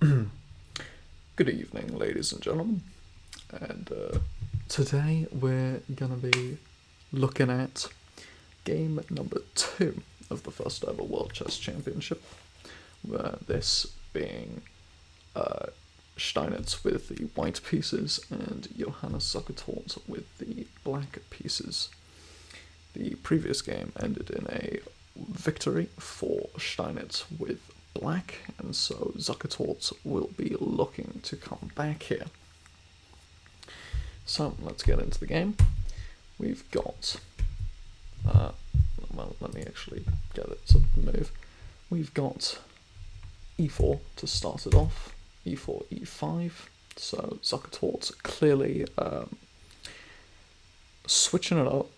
Good evening, ladies and gentlemen, and today we're gonna be looking at game number 2 of the first ever World Chess Championship, this being Steinitz with the white pieces and Johannes Zukertort with the black pieces. The previous game ended in a victory for Steinitz with black, and so Zukertort will be looking to come back here. So let's get into the game. We've got, well, let me actually get it to move. We've got e4 to start it off, e4, e5, so Zukertort clearly switching it up.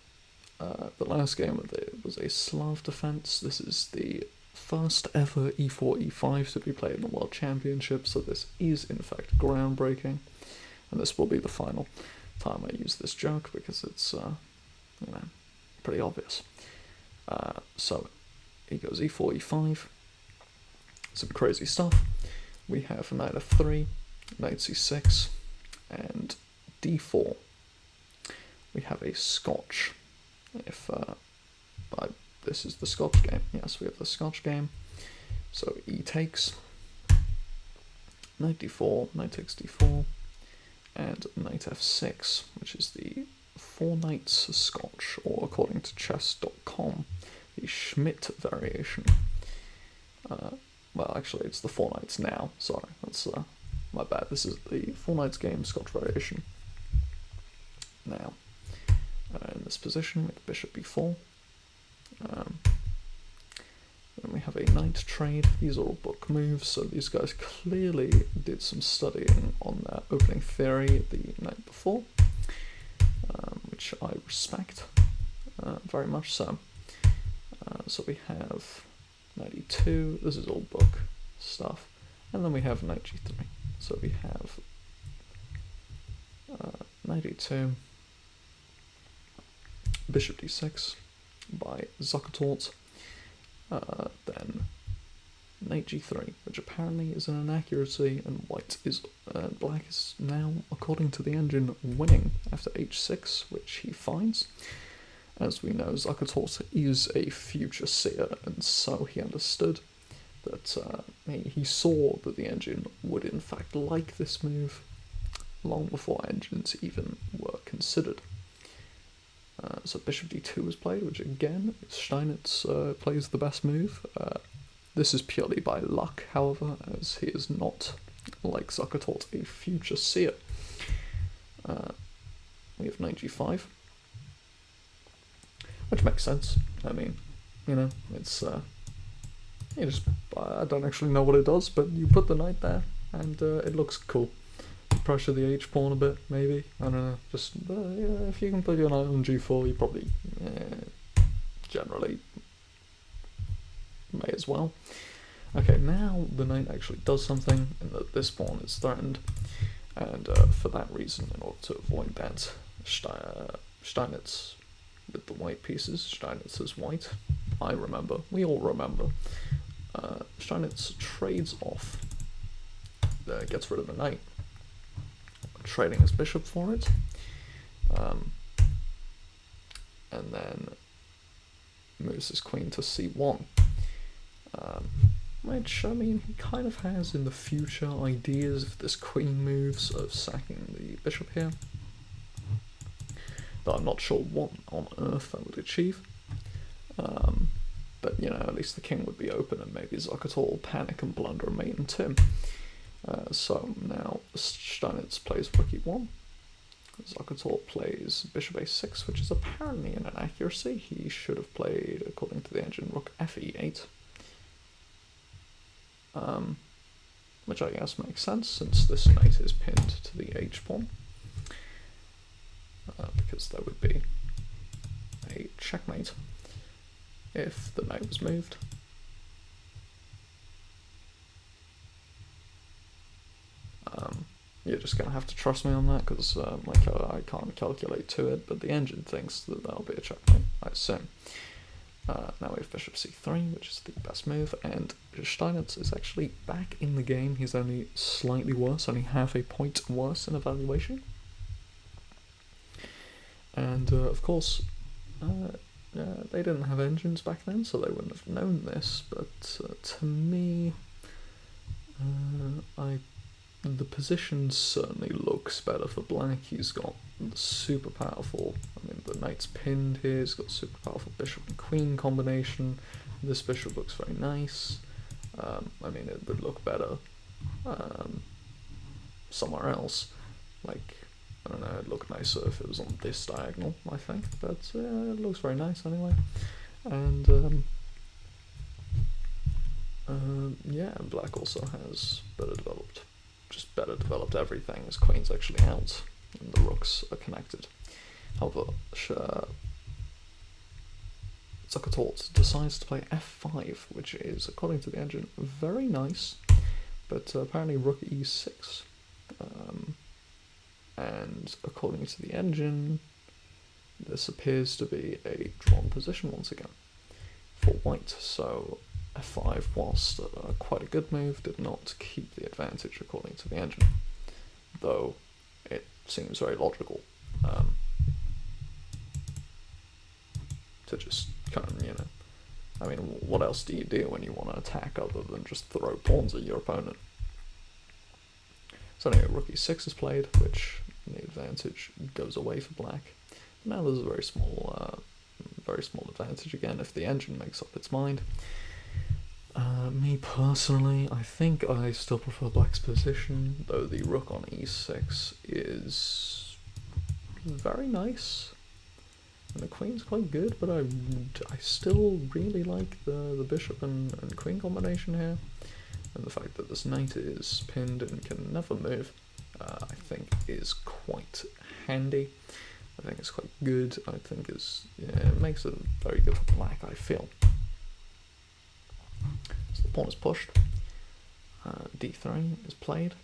The last game of it was a Slav defense. This is the first ever e4, e5 to be played in the World Championship, so this is in fact groundbreaking, and this will be the final time I use this joke because it's, pretty obvious. So he goes e4, e5, some crazy stuff. We have knight f3, knight c6, and d4. We have a Scotch. If this is the Scotch game, yes, we have the Scotch game. So e takes, knight d4, knight takes d4, and knight f6, which is the 4 knights Scotch, or according to chess.com, the Schmidt variation. Well, actually, it's the 4 knights now. Sorry, that's my bad. This is the 4 knights game Scotch variation. Now, in this position with bishop b4. Then we have a knight trade. These are all book moves, so these guys clearly did some studying on their opening theory the night before, which I respect very much so. So we have knight e2, this is all book stuff, and then we have knight g3. So we have knight e2, bishop d6 by Zukertort, then knight g3, which apparently is an inaccuracy, and black is now, according to the engine, winning after h6, which he finds. As we know, Zukertort is a future seer, and so he understood that he saw that the engine would in fact like this move long before engines even were considered. So bishop d2 was played, which again, Steinitz plays the best move. This is purely by luck, however, as he is not, like Zukertort, a future seer. We have knight g5, which makes sense. I mean, it's I don't actually know what it does, but you put the knight there, and it looks cool. Pressure the h-pawn a bit, maybe. I don't know. Just if you can put your knight on g4, you probably generally may as well. Okay, now the knight actually does something, and that this pawn is threatened, and for that reason, in order to avoid that, Steinitz with the white pieces, Steinitz is white. I remember. We all remember. Steinitz trades off. Gets rid of the knight, trading his bishop for it, and then moves his queen to c1, which, I mean, he kind of has in the future ideas if this queen moves of sacking the bishop here, though I'm not sure what on earth that would achieve, but, at least the king would be open, and maybe Zukertort will panic and blunder a mate and Tim. So now Steinitz plays rook e1, Zukertort plays bishop a6, which is apparently an inaccuracy. He should have played, according to the engine, rook fe8, which I guess makes sense since this knight is pinned to the h-pawn, because there would be a checkmate if the knight was moved. You're just going to have to trust me on that, because I can't calculate to it, but the engine thinks that that'll be a checkmate, I assume. Now we have bishop c3, which is the best move, and Steinitz is actually back in the game. He's only slightly worse, only half a point worse in evaluation. And of course, they didn't have engines back then, so they wouldn't have known this, but to me, the position certainly looks better for black. He's got the super powerful, the knight's pinned here, he's got super powerful bishop and queen combination. This bishop looks very nice. It would look better somewhere else. Like, I don't know, it'd look nicer if it was on this diagonal, I think, but it looks very nice anyway. And yeah, black also has better developed everything. His queen's actually out, and the rooks are connected. However, Zukertort decides to play f5, which is, according to the engine, very nice, but apparently rook e6. And according to the engine, this appears to be a drawn position once again for white, so f5, whilst quite a good move, did not keep the advantage according to the engine, though it seems very logical to just kind of, what else do you do when you want to attack other than just throw pawns at your opponent? So anyway, rook e6 is played, which the advantage goes away for black. Now there's a very small advantage again if the engine makes up its mind. Me personally, I think I still prefer black's position, though the rook on e6 is very nice, and the queen's quite good, but I still really like the bishop and queen combination here, and the fact that this knight is pinned and can never move, I think is quite handy. I think it's quite good. I think it makes it very good for black, I feel. So the pawn is pushed, d3 is played,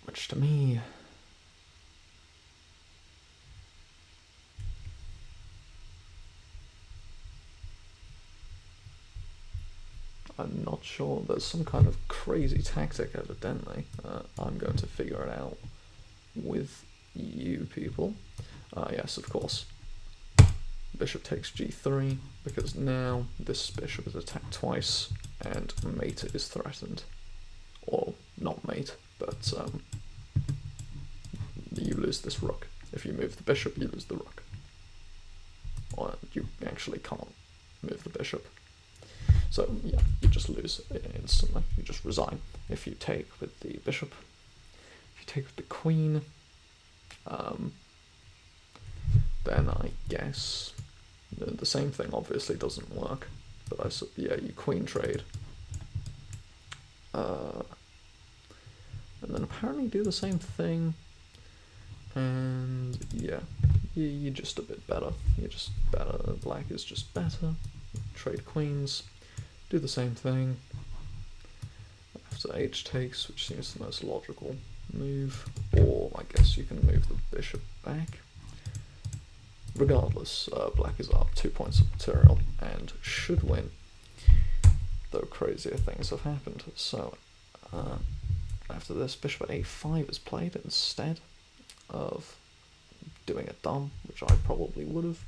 which to me, I'm not sure. There's some kind of crazy tactic, evidently. I'm going to figure it out with you people. Yes, of course. Bishop takes g3, because now this bishop is attacked twice, and mate is threatened. Or, not mate, but you lose this rook. If you move the bishop, you lose the rook. Or you actually can't move the bishop. So, yeah, you just lose instantly. You just resign. If you take with the bishop, if you take with the queen, then I guess the same thing obviously doesn't work, but you queen trade, and then apparently do the same thing, and yeah, you're just a bit better. You're just better. Black is just better. Trade queens, do the same thing. After h takes, which seems the most logical move, or I guess you can move the bishop back. Regardless, black is up 2 points of material and should win, though crazier things have happened. So after this, bishop at a5 is played instead of doing a dam, which I probably would have.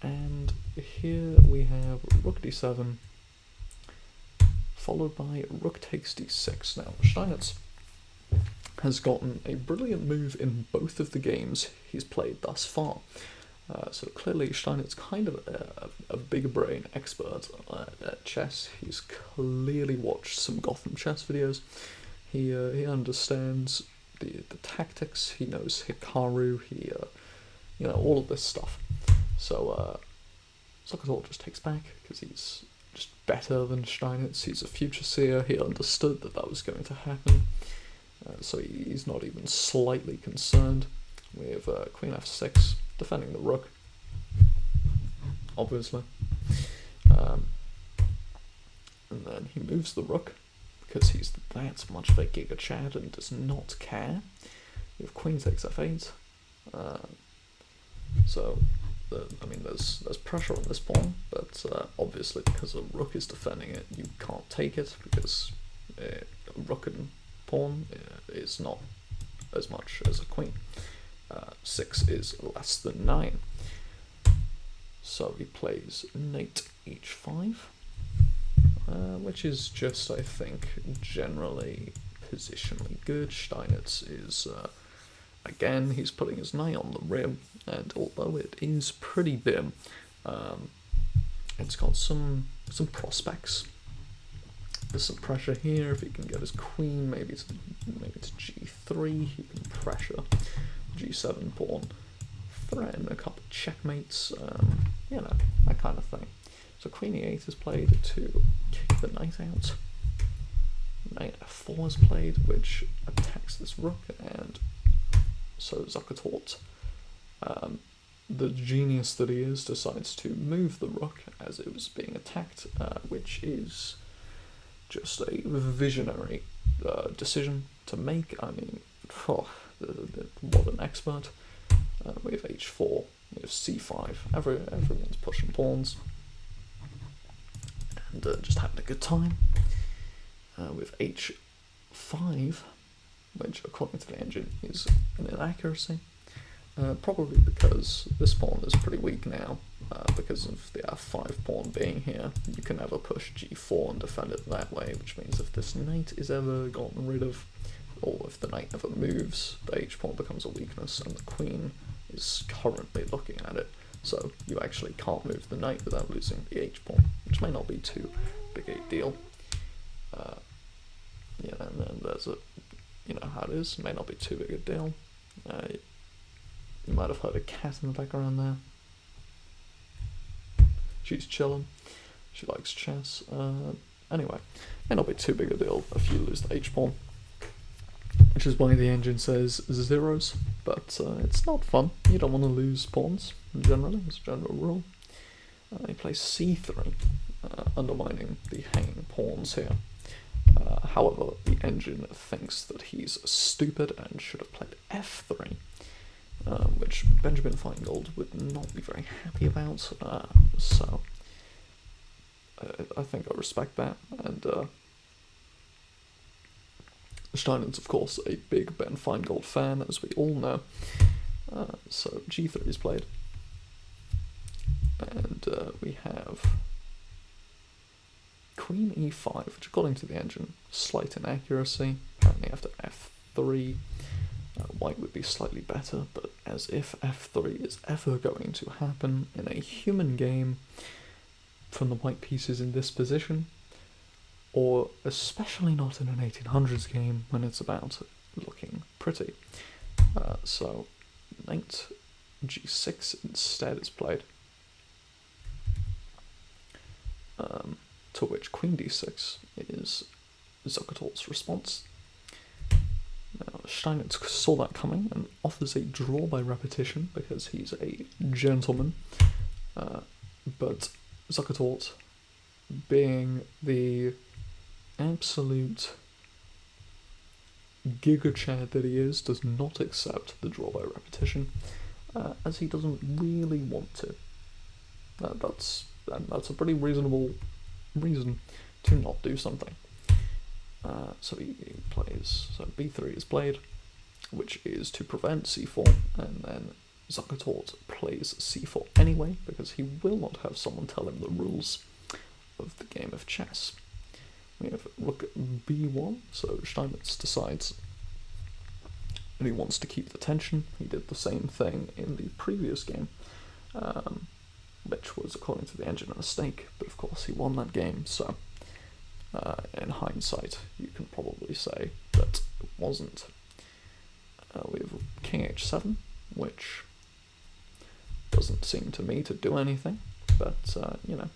And here we have rook d7, followed by rook takes d6. Now, Steinitz has gotten a brilliant move in both of the games he's played thus far. So clearly Steinitz kind of a big brain expert at chess. He's clearly watched some Gotham chess videos. He understands the tactics. He knows Hikaru. All of this stuff. So Zukertort just takes back because he's just better than Steinitz. He's a future seer. He understood that was going to happen. So he's not even slightly concerned. We have queen f6, defending the rook, obviously. And then he moves the rook, because he's that much of a giga chad and does not care. We have queen takes f8, So, there's pressure on this pawn, but obviously because a rook is defending it, you can't take it, because a rook and pawn is not as much as a queen. 6 is less than 9. So he plays knight h5, which is just, I think, generally positionally good. Steinitz is, again, he's putting his knight on the rim, and although it is pretty dim, it's got some prospects. There's some pressure here. If he can get his queen, maybe to g3, he can pressure g7 pawn, threaten a couple of checkmates, you know, that kind of thing. So queen e8 is played to kick the knight out. Knight f4 is played, which attacks this rook, and so Zukertort, the genius that he is, decides to move the rook as it was being attacked, which is just a visionary decision to make. I mean, what an expert. We have h4, we have c5, everyone's pushing pawns, and just having a good time. With h5, which according to the engine is an inaccuracy, probably because this pawn is pretty weak now, because of the f5 pawn being here. You can never push g4 and defend it that way, which means if this knight is ever gotten rid of, or if the knight ever moves, the h pawn becomes a weakness, and the queen is currently looking at it, so you actually can't move the knight without losing the h pawn, which may not be too big a deal. And then there's you know how it is, may not be too big a deal. You might have heard a cat in the background there. She's chilling, she likes chess. Anyway, may not be too big a deal if you lose the h pawn, which is why the engine says zeros, but it's not fun. You don't want to lose pawns, generally, as a general rule. He plays c3, undermining the hanging pawns here. However, the engine thinks that he's stupid and should have played f3, which Benjamin Feingold would not be very happy about, so I think I respect that, and Steinitz, of course, a big Ben Feingold fan, as we all know. So g3 is played, and we have queen e5, which according to the engine, slight inaccuracy. Apparently after f3, white would be slightly better, but as if f3 is ever going to happen in a human game from the white pieces in this position, or especially not in an 1800s game when it's about looking pretty. So knight g6 instead is played, to which queen d6 is Zukertort's response. Now, Steinitz saw that coming and offers a draw by repetition because he's a gentleman, but Zukertort, being the absolute giga chad that he is, does not accept the draw by repetition, as he doesn't really want to. That's a pretty reasonable reason to not do something. So he plays, so b3 is played, which is to prevent c4, and then Zukertort plays c4 anyway, because he will not have someone tell him the rules of the game of chess. We have rook b1, so Steinitz decides that he wants to keep the tension. He did the same thing in the previous game, which was, according to the engine, a mistake, but of course he won that game, so in hindsight you can probably say that it wasn't. We have king h7, which doesn't seem to me to do anything, but you know,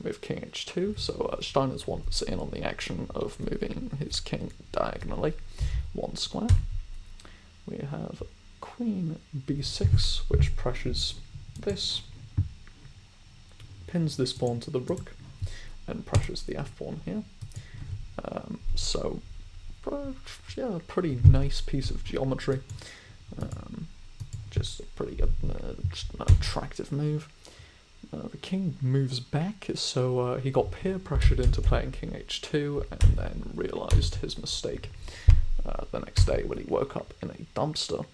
we have king h2, so Steinitz wants in on the action of moving his king diagonally one square. We have queen b6, which pressures this, pins this pawn to the rook, and pressures the f pawn here. So, yeah, a pretty nice piece of geometry. just a pretty good, just an attractive move. The king moves back, so he got peer pressured into playing king h2 and then realised his mistake the next day when he woke up in a dumpster.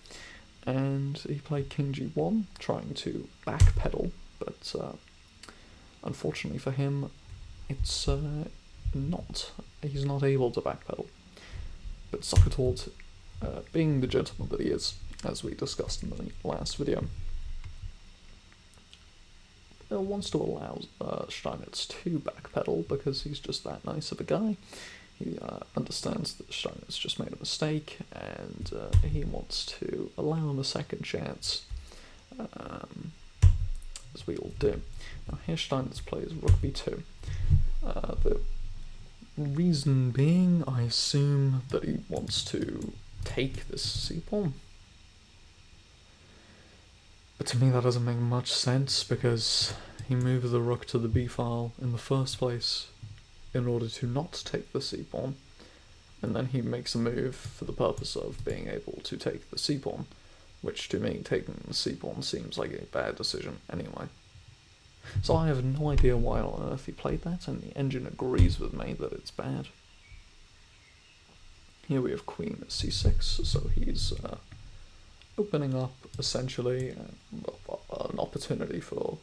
And he played king g1, trying to backpedal, but unfortunately for him, it's not. He's not able to backpedal. But Zukertort, being the gentleman that he is, as we discussed in the last video, wants to allow Steinitz to backpedal because he's just that nice of a guy. He understands that Steinitz just made a mistake, and he wants to allow him a second chance, as we all do. Now here Steinitz plays rook b2. The reason being, I assume, that he wants to take this c-pawn. But to me that doesn't make much sense, because he moved the rook to the b-file in the first place in order to not take the c-pawn, and then he makes a move for the purpose of being able to take the c-pawn, which to me, taking the c-pawn seems like a bad decision anyway. So I have no idea why on earth he played that, and the engine agrees with me that it's bad. Here we have queen c6, so he's opening up, essentially, an opportunity for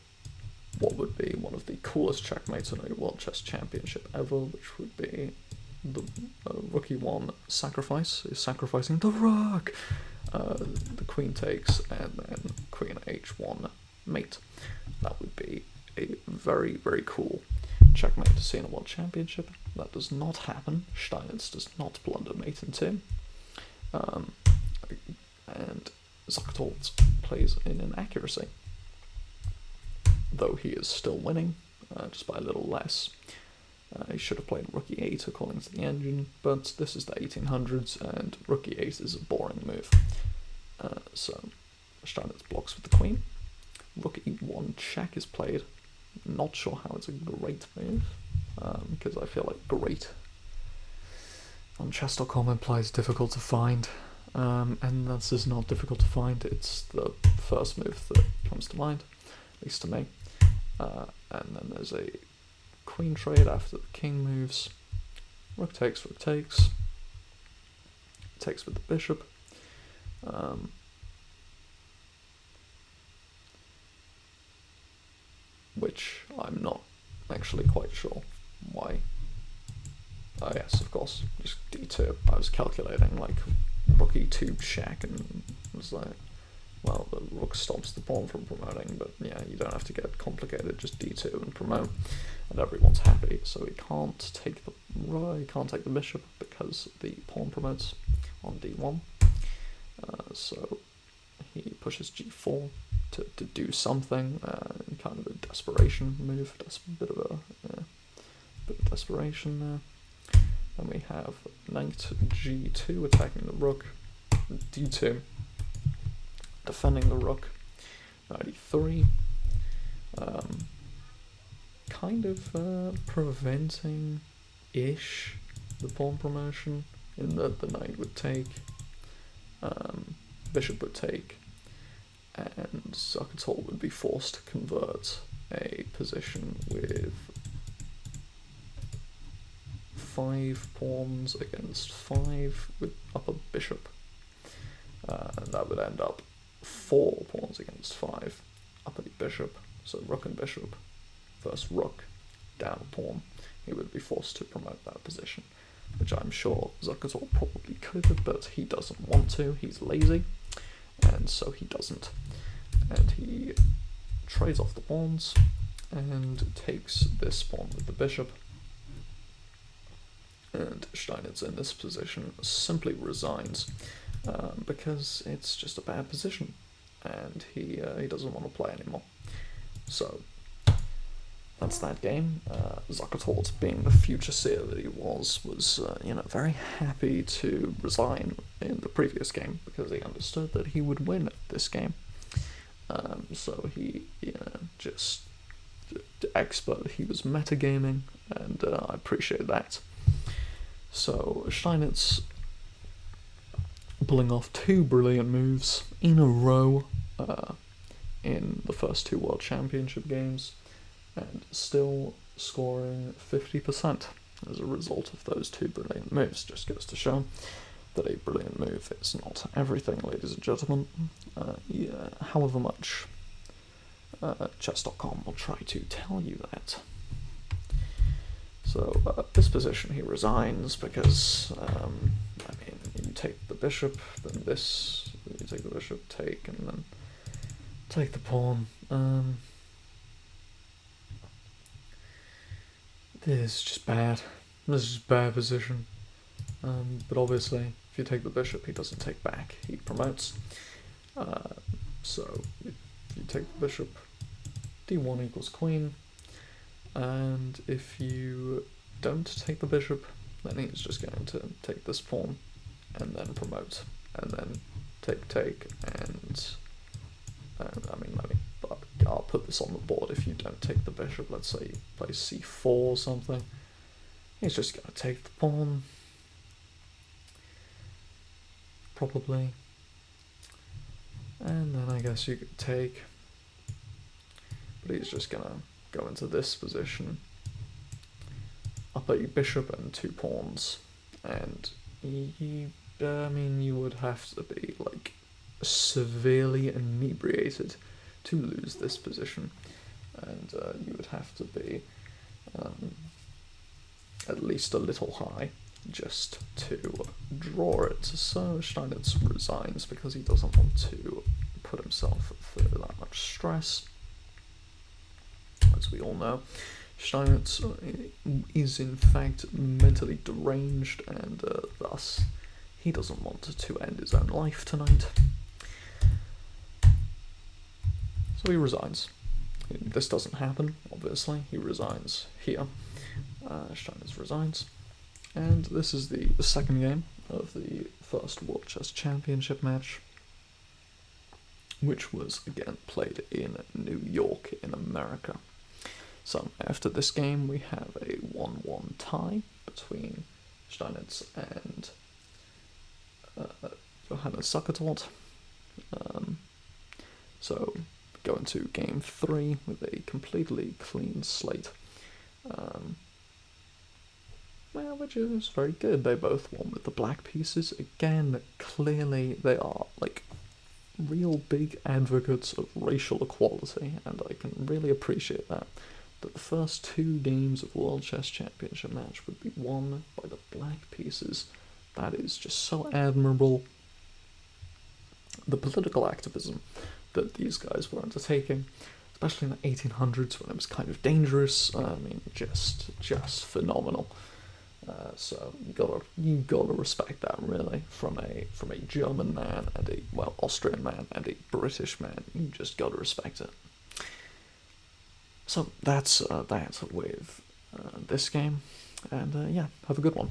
what would be one of the coolest checkmates in a World Chess Championship ever, which would be the rook e1 sacrifice. He's sacrificing the rook! The queen takes, and then queen h1 mate. That would be a very, very cool checkmate to see in a World Championship. That does not happen. Steinitz does not blunder mate in 2. And Zukertort plays in inaccuracy, though he is still winning, just by a little less. He should have played rook e8 according to the engine, but this is the 1800s, and rook e8 is a boring move. So Steinitz blocks with the queen. Rook e1 check is played. Not sure how it's a great move, because I feel like great on chess.com implies difficult to find, and this is not difficult to find. It's the first move that comes to mind, at least to me. And then there's a queen trade after the king moves. Rook takes, takes with the bishop. Which I'm not actually quite sure why. Oh yes, of course, just d2. I was calculating like rook e2 check, and was like, well, the rook stops the pawn from promoting, but yeah, you don't have to get complicated, just d2 and promote, and everyone's happy. So he can't take the bishop because the pawn promotes on d1. So he pushes g4 to do something, kind of a desperation move, bit of desperation there. Then we have knight g2 attacking the rook, d2 defending the rook, knight e3, kind of preventing-ish the pawn promotion, in that the knight would take, bishop would take, and Zukertort would be forced to convert a position with 5 pawns against 5 with up a bishop, and that would end up 4 pawns against 5 up a bishop, so rook and bishop, first rook, down a pawn. He would be forced to promote that position, which I'm sure Zukertort probably could have, but he doesn't want to, he's lazy, and so he doesn't. And he trades off the pawns and takes this pawn with the bishop. And Steinitz in this position simply resigns because it's just a bad position, and he doesn't want to play anymore. So that's that game. Zukertort, being the future seer that he was very happy to resign in the previous game because he understood that he would win this game. So he, just expert. He was metagaming, and I appreciate that. So Steinitz pulling off 2 brilliant moves in a row in the first two World Championship games, and still scoring 50% as a result of those two brilliant moves. Just goes to show that a brilliant move is not everything, ladies and gentlemen. However much chess.com will try to tell you that. So this position he resigns because, you take the bishop, then this, you take the bishop, take, and then take the pawn. This is just bad. This is a bad position. But obviously, if you take the bishop, he doesn't take back. He promotes. So you take the bishop, d1 equals queen. And if you don't take the bishop, then he's just going to take this pawn and then promote, and then take, and I'll put this on the board. If you don't take the bishop, let's say you play c4 or something, he's just going to take the pawn, probably, and then I guess you could take, but he's just going to go into this position, up a bishop and two pawns, and you would have to be like severely inebriated to lose this position, and you would have to be at least a little high just to draw it. So Steinitz resigns because he doesn't want to put himself through that much stress. As we all know, Steinitz is in fact mentally deranged, and thus he doesn't want to end his own life tonight. So he resigns. This doesn't happen, obviously. He resigns here. Steinitz resigns. And this is the second game of the first World Chess Championship match, which was again played in New York in America. So after this game we have a 1-1 tie between Steinitz and Johannes Zukertort. So go into game 3 with a completely clean slate, which is very good. They both won with the black pieces. Again, clearly they are like real big advocates of racial equality, and I can really appreciate that the first two games of World Chess Championship match would be won by the black pieces. That is just so admirable. The political activism that these guys were undertaking, especially in the 1800s when it was kind of dangerous, just phenomenal. So you gotta respect that, really, from a German man and Austrian man and a British man. You just gotta respect it. So that's with this game, and have a good one.